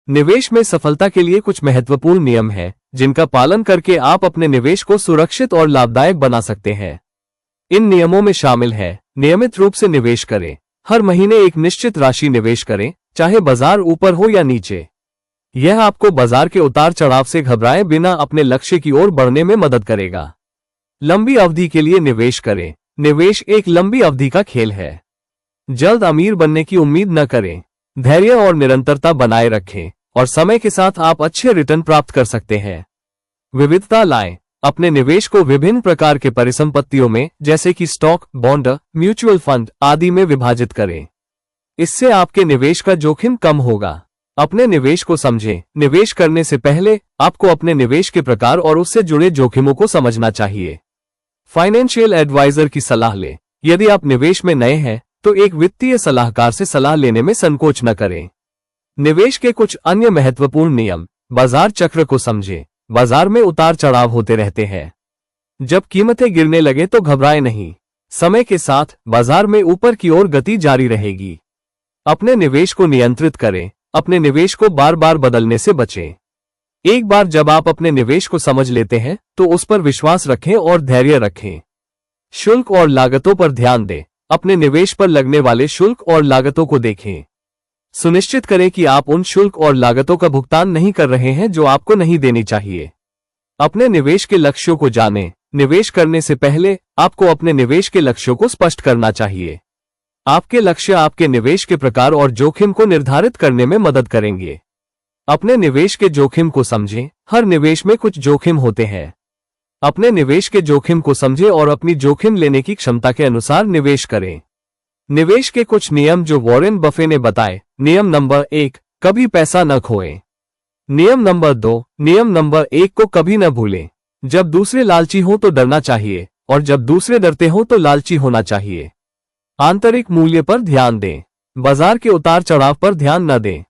निवेश में सफलता के लिए कुछ महत्वपूर्ण नियम हैं, जिनका पालन करके आप अपने निवेश को सुरक्षित और लाभदायक बना सकते हैं। इन नियमों में शामिल है, नियमित रूप से निवेश करें। हर महीने एक निश्चित राशि निवेश करें, चाहे बाजार ऊपर हो या नीचे। यह आपको बाजार के उतार चढ़ाव से घबराए बिना अपने लक्ष्य की ओर बढ़ने में मदद करेगा। लंबी अवधि के लिए निवेश करें। निवेश एक लंबी अवधि का खेल है। जल्द अमीर बनने की उम्मीद न करें। धैर्य और निरंतरता बनाए रखें और समय के साथ आप अच्छे रिटर्न प्राप्त कर सकते हैं। विविधता लाएं। अपने निवेश को विभिन्न प्रकार के परिसंपत्तियों में, जैसे कि स्टॉक, बॉन्ड, म्यूचुअल फंड आदि में विभाजित करें। इससे आपके निवेश का जोखिम कम होगा। अपने निवेश को समझें। निवेश करने से पहले आपको अपने निवेश के प्रकार और उससे जुड़े जोखिमों को समझना चाहिए। फाइनेंशियल एडवाइजर की सलाह लें। यदि आप निवेश में नए हैं तो एक वित्तीय सलाहकार से सलाह लेने में संकोच न करें। निवेश के कुछ अन्य महत्वपूर्ण नियम। बाजार चक्र को समझें। बाजार में उतार चढ़ाव होते रहते हैं। जब कीमतें गिरने लगे तो घबराएं नहीं। समय के साथ बाजार में ऊपर की ओर गति जारी रहेगी। अपने निवेश को नियंत्रित करें। अपने निवेश को बार बार बदलने से बचें। एक बार जब आप अपने निवेश को समझ लेते हैं तो उस पर विश्वास रखें और धैर्य रखें। शुल्क और लागतों पर ध्यान दें। अपने निवेश पर लगने वाले शुल्क और लागतों को देखें। सुनिश्चित करें कि आप उन शुल्क और लागतों का भुगतान नहीं कर रहे हैं जो आपको नहीं देनी चाहिए। अपने निवेश के लक्ष्यों को जानें। निवेश करने से पहले आपको अपने निवेश के लक्ष्यों को स्पष्ट करना चाहिए। आपके लक्ष्य आपके निवेश के प्रकार और जोखिम को निर्धारित करने में मदद करेंगे। अपने निवेश के जोखिम को समझें। हर निवेश में कुछ जोखिम होते हैं। अपने निवेश के जोखिम को समझें और अपनी जोखिम लेने की क्षमता के अनुसार निवेश करें। निवेश के कुछ नियम जो वॉरेन बफे ने बताए। नियम नंबर 1, कभी पैसा न खोएं। नियम नंबर 2, नियम नंबर 1 को कभी न भूलें। जब दूसरे लालची हो तो डरना चाहिए और जब दूसरे डरते हो तो लालची होना चाहिए। आंतरिक मूल्य पर ध्यान दें। बाजार के उतार चढ़ाव पर ध्यान न दें।